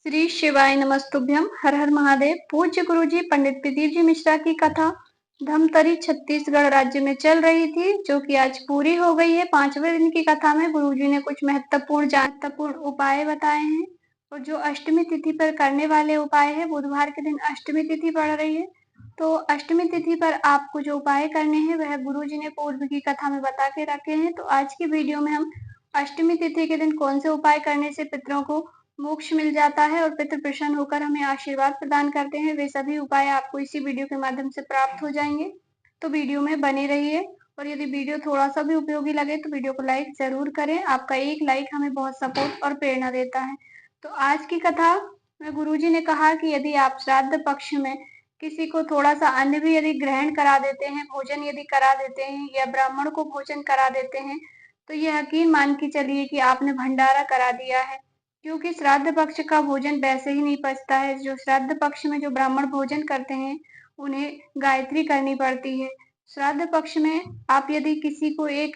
श्री शिवाय नमस्तुभ्यम। हर हर महादेव। पूज्य गुरुजी पंडित प्रदीप जी मिश्रा की कथा धमतरी छत्तीसगढ़ राज्य में चल रही थी, जो कि आज पूरी हो गई है। 5वें दिन की कथा में गुरुजी ने कुछ महत्वपूर्ण उपाय बताए हैं, और जो अष्टमी तिथि पर करने वाले उपाय है, बुधवार के दिन अष्टमी तिथि पड़ रही है, तो अष्टमी तिथि पर आपको जो उपाय करने हैं वह गुरुजी ने पूर्व की कथा में बता के रखे हैं। तो आज की वीडियो में हम अष्टमी तिथि के दिन कौन से उपाय करने से पितरों को मोक्ष मिल जाता है और पितृ प्रसन्न होकर हमें आशीर्वाद प्रदान करते हैं, वे सभी उपाय आपको इसी वीडियो के माध्यम से प्राप्त हो जाएंगे। तो वीडियो में बने रहिए, और यदि वीडियो थोड़ा सा भी उपयोगी लगे तो वीडियो को लाइक जरूर करें। आपका एक लाइक हमें बहुत सपोर्ट और प्रेरणा देता है। तो आज की कथा में गुरुजी ने कहा कि यदि आप श्राद्ध पक्ष में किसी को थोड़ा सा अन्न भी यदि ग्रहण करा देते हैं, भोजन यदि करा देते हैं, या ब्राह्मण को भोजन करा देते हैं, तो यह यकीन मान के चलिए कि आपने भंडारा करा दिया है। क्योंकि श्राद्ध पक्ष का भोजन वैसे ही नहीं पचता है। जो श्राद्ध पक्ष में जो ब्राह्मण भोजन करते हैं, उन्हें गायत्री करनी पड़ती है। श्राद्ध पक्ष में आप यदि किसी को एक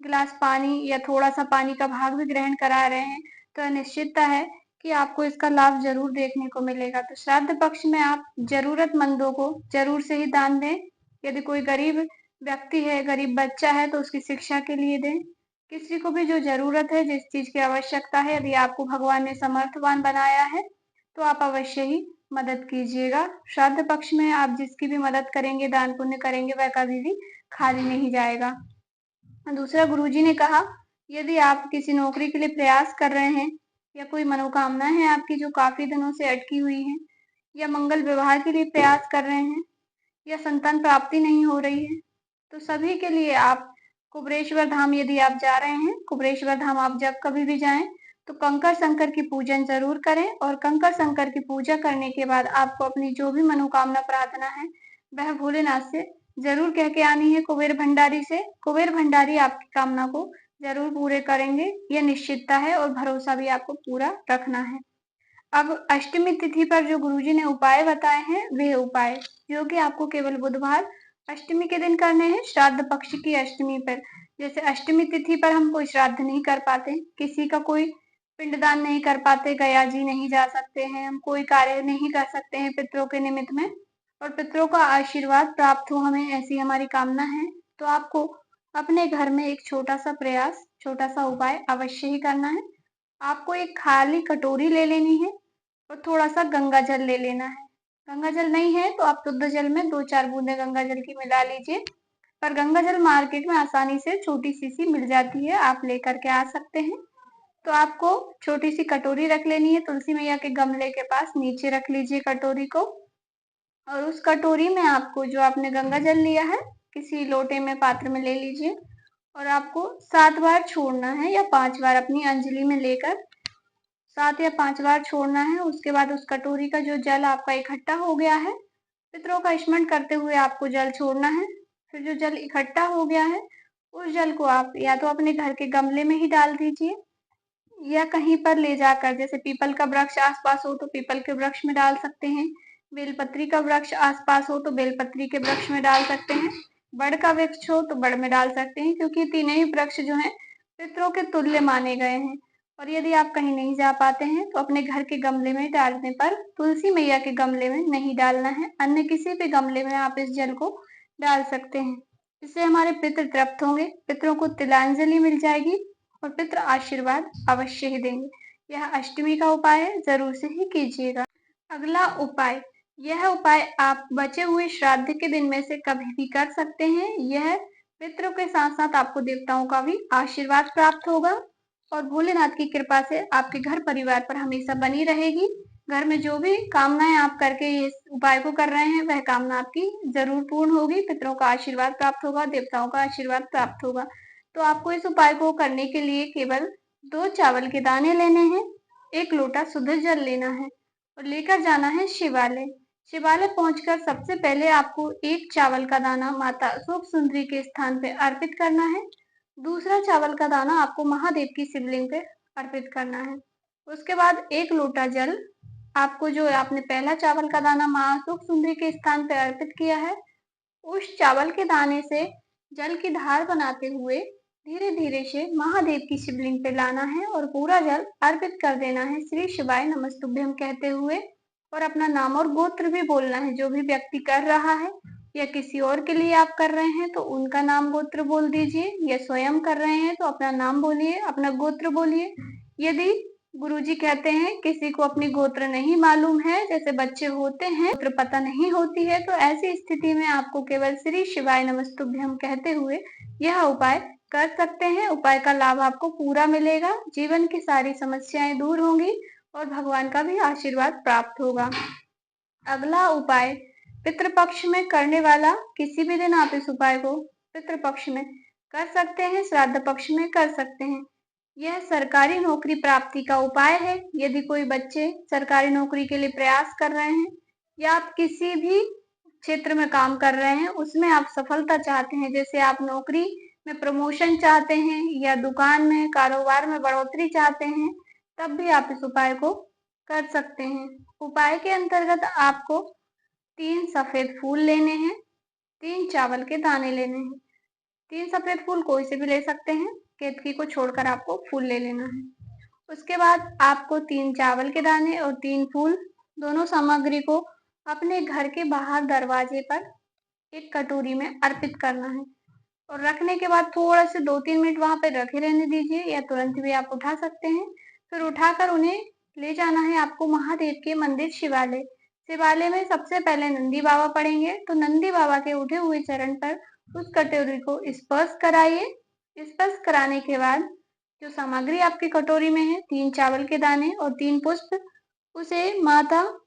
गिलास पानी या थोड़ा सा पानी का भाग भी ग्रहण करा रहे हैं, तो निश्चितता है कि आपको इसका लाभ जरूर देखने को मिलेगा। तो श्राद्ध पक्ष में आप जरूरतमंदों को जरूर से ही दान दें। यदि कोई गरीब व्यक्ति है, गरीब बच्चा है, तो उसकी शिक्षा के लिए दें। किसी को भी जो जरूरत है, जिस चीज की आवश्यकता है, यदि आपको भगवान ने समर्थवान बनाया है, तो आप अवश्य ही मदद कीजिएगा। श्राद्ध पक्ष में आप जिसकी भी मदद करेंगे, दान पुण्य करेंगे, वह कभी भी खाली नहीं जाएगा। दूसरा, गुरुजी ने कहा, यदि आप किसी नौकरी के लिए प्रयास कर रहे हैं, या कोई मनोकामना है आपकी जो काफी दिनों से अटकी हुई है, या मंगल विवाह के लिए प्रयास कर रहे हैं, या संतान प्राप्ति नहीं हो रही है, तो सभी के लिए आप कुबरेश्वर धाम यदि आप जा रहे हैं, कुबरेश्वर धाम आप जब कभी भी जाएं, तो कंकर शंकर की पूजन जरूर करें। और कंकर शंकर की पूजा करने के बाद आपको अपनी जो भी मनोकामना प्रार्थना है, वह भोलेनाथ से जरूर कह के आनी है, कुबेर भंडारी से। कुबेर भंडारी आपकी कामना को जरूर पूरे करेंगे, यह निश्चितता है, और भरोसा भी आपको पूरा रखना है। अब अष्टमी तिथि पर जो गुरुजी ने उपाय बताए हैं, वे उपाय जो कि आपको केवल बुधवार अष्टमी के दिन करने हैं, श्राद्ध पक्ष की अष्टमी पर। जैसे अष्टमी तिथि पर हम कोई श्राद्ध नहीं कर पाते, किसी का कोई पिंडदान नहीं कर पाते, गया जी नहीं जा सकते हैं, हम कोई कार्य नहीं कर सकते हैं पितरों के निमित्त में, और पितरों का आशीर्वाद प्राप्त हो हमें, ऐसी हमारी कामना है। तो आपको अपने घर में एक छोटा सा प्रयास, छोटा सा उपाय अवश्य ही करना है। आपको एक खाली कटोरी ले लेनी है, और थोड़ा सा गंगा जल ले लेना है। गंगा जल नहीं है तो आप शुद्ध जल में 2-4 बूंदे गंगा जल की मिला लीजिए। पर गंगा जल मार्केट में आसानी से छोटी सी मिल जाती है, आप लेकर के आ सकते हैं। तो आपको छोटी सी कटोरी रख लेनी है, तुलसी मैया के गमले के पास नीचे रख लीजिए कटोरी को। और उस कटोरी में आपको जो आपने गंगा जल लिया है, किसी लोटे में, पात्र में ले लीजिए, और आपको 7 बार छोड़ना है, या 5 बार अपनी अंजलि में लेकर 7 या 5 बार छोड़ना है। उसके बाद उस कटोरी का जो जल आपका इकट्ठा हो गया है, पितरों का स्मरण करते हुए आपको जल छोड़ना है। फिर जो जल इकट्ठा हो गया है, उस जल को आप या तो अपने घर के गमले में ही डाल दीजिए, या कहीं पर ले जाकर, जैसे पीपल का वृक्ष आसपास हो तो पीपल के वृक्ष में डाल सकते हैं, बेलपत्री का वृक्ष आसपास हो तो बेलपत्री के वृक्ष में डाल सकते हैं, बड़ का वृक्ष हो तो बड़ में डाल सकते हैं, क्योंकि तीनों ही वृक्ष जो हैं पितरों के तुल्य माने गए हैं। और यदि आप कहीं नहीं जा पाते हैं, तो अपने घर के गमले में डालने पर तुलसी मैया के गमले में नहीं डालना है, अन्य किसी भी गमले में आप इस जल को डाल सकते हैं। इससे हमारे पितृ तृप्त होंगे, पितरों को तिलांजलि मिल जाएगी, और पितृ आशीर्वाद अवश्य ही देंगे। यह अष्टमी का उपाय है, जरूर से ही कीजिएगा। अगला उपाय, यह उपाय आप बचे हुए श्राद्ध के दिन में से कभी भी कर सकते हैं। यह पितरों के साथ साथ आपको देवताओं का भी आशीर्वाद प्राप्त होगा, और भोलेनाथ की कृपा से आपके घर परिवार पर हमेशा बनी रहेगी। घर में जो भी कामनाएं आप करके इस उपाय को कर रहे हैं, वह कामना आपकी जरूर पूर्ण होगी, पितरों का आशीर्वाद प्राप्त होगा, देवताओं का आशीर्वाद प्राप्त होगा। तो आपको इस उपाय को करने के लिए केवल 2 चावल के दाने लेने हैं, 1 लोटा शुद्ध जल लेना है, और लेकर जाना है शिवालय। शिवालय पहुंचकर सबसे पहले आपको 1 चावल का दाना माता अशोक सुंदरी के स्थान पे अर्पित करना है। दूसरा चावल का दाना आपको महादेव की शिवलिंग पे अर्पित करना है। उसके बाद 1 लोटा जल आपको, जो आपने पहला चावल का दाना माँ अशोक सुंदरी के स्थान पे अर्पित किया है, उस चावल के दाने से जल की धार बनाते हुए धीरे धीरे से महादेव की शिवलिंग पे लाना है और पूरा जल अर्पित कर देना है श्री शिवाय नमस्तुभ्यम कहते हुए। और अपना नाम और गोत्र भी बोलना है। जो भी व्यक्ति कर रहा है या किसी और के लिए आप कर रहे हैं तो उनका नाम गोत्र बोल दीजिए, या स्वयं कर रहे हैं तो अपना नाम बोलिए, अपना गोत्र बोलिए। यदि गुरुजी कहते हैं किसी को अपनी गोत्र नहीं मालूम है, जैसे बच्चे होते हैं गोत्र पता नहीं होती है, तो ऐसी स्थिति में आपको केवल श्री शिवाय नमस्तुभ्यम कहते हुए यह उपाय कर सकते हैं। उपाय का लाभ आपको पूरा मिलेगा, जीवन की सारी समस्याएं दूर होंगी और भगवान का भी आशीर्वाद प्राप्त होगा। अगला उपाय पितृपक्ष में करने वाला। किसी भी दिन आप इस उपाय को पितृपक्ष में कर सकते हैं, श्राद्ध पक्ष में कर सकते हैं। यह सरकारी नौकरी प्राप्ति का उपाय है। यदि कोई बच्चे सरकारी नौकरी के लिए प्रयास कर रहे हैं या आप किसी भी क्षेत्र में काम कर रहे हैं उसमें आप सफलता चाहते हैं, जैसे आप नौकरी में प्रमोशन चाहते हैं या दुकान में कारोबार में बढ़ोतरी चाहते हैं, तब भी आप इस उपाय को कर सकते हैं। उपाय के अंतर्गत आपको 3 सफेद फूल लेने हैं, 3 चावल के दाने लेने हैं। 3 सफेद फूल कोई से भी ले सकते हैं, केतकी को छोड़कर आपको फूल ले लेना है। उसके बाद आपको 3 चावल के दाने और 3 फूल दोनों सामग्री को अपने घर के बाहर दरवाजे पर एक कटोरी में अर्पित करना है और रखने के बाद थोड़ा से 2-3 मिनट वहां पर रखे रहने दीजिए, या तुरंत भी आप उठा सकते हैं। फिर उठाकर उन्हें ले जाना है आपको महादेव के मंदिर शिवालय। शिवालय में सबसे पहले नंदी बाबा पड़ेंगे, तो नंदी बाबा के उठे हुए चरण पर उस कटोरी को स्पर्श कराइए। स्पर्श कराने के बाद जो सामग्री आपकी कटोरी में है, 3 चावल के दाने और 3 पुष्प, उसे माता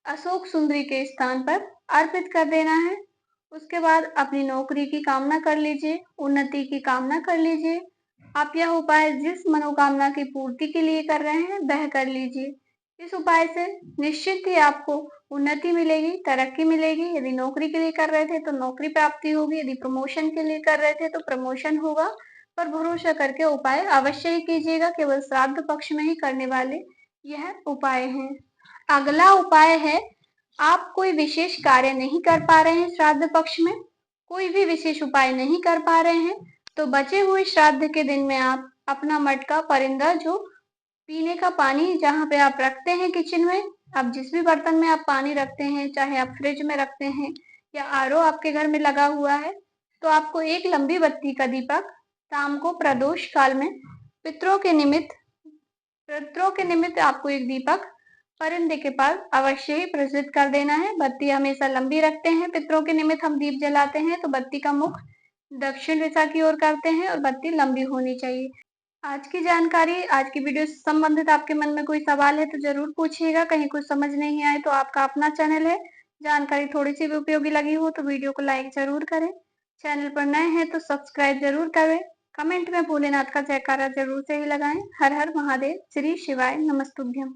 अशोक सुंदरी के स्थान पर अर्पित कर देना है। उसके बाद अपनी नौकरी की कामना कर लीजिए, उन्नति की कामना कर लीजिए। आप यह उपाय जिस मनोकामना की पूर्ति के लिए कर रहे हैं वह कर लीजिए। इस उपाय से निश्चित ही आपको उन्नति मिलेगी, तरक्की मिलेगी। यदि नौकरी के लिए कर रहे थे तो नौकरी प्राप्ति होगी, यदि प्रमोशन के लिए कर रहे थे तो प्रमोशन होगा। पर भरोसा करके उपाय अवश्य ही कीजिएगा, केवल श्राद्ध पक्ष में ही करने वाले यह उपाय हैं। अगला उपाय है, आप कोई विशेष कार्य नहीं कर पा रहे हैं श्राद्ध पक्ष में, कोई भी विशेष उपाय नहीं कर पा रहे हैं, तो बचे हुए श्राद्ध के दिन में आप अपना मटका परिंदा, जो पीने का पानी जहाँ पे आप रखते हैं किचन में, आप जिस भी बर्तन में आप पानी रखते हैं, चाहे आप फ्रिज में रखते हैं या आरओ आपके घर में लगा हुआ है, तो आपको एक लंबी बत्ती का दीपक शाम को प्रदोष काल में पितरों के निमित्त आपको एक दीपक परिंदे के पास अवश्य ही प्रज्वलित कर देना है। बत्ती हमेशा लंबी रखते हैं। पितरों के निमित्त हम दीप जलाते हैं तो बत्ती का मुख दक्षिण दिशा की ओर करते हैं और बत्ती लंबी होनी चाहिए। आज की जानकारी, आज की वीडियो से संबंधित आपके मन में कोई सवाल है तो जरूर पूछिएगा। कहीं कुछ समझ नहीं आए तो आपका अपना चैनल है, जानकारी थोड़ी सी भी उपयोगी लगी हो तो वीडियो को लाइक जरूर करें। चैनल पर नए हैं तो सब्सक्राइब जरूर करें। कमेंट में भोलेनाथ का जयकारा जरूर से ही लगाएं। हर हर महादेव, श्री शिवाय नमस्तुभ्यम।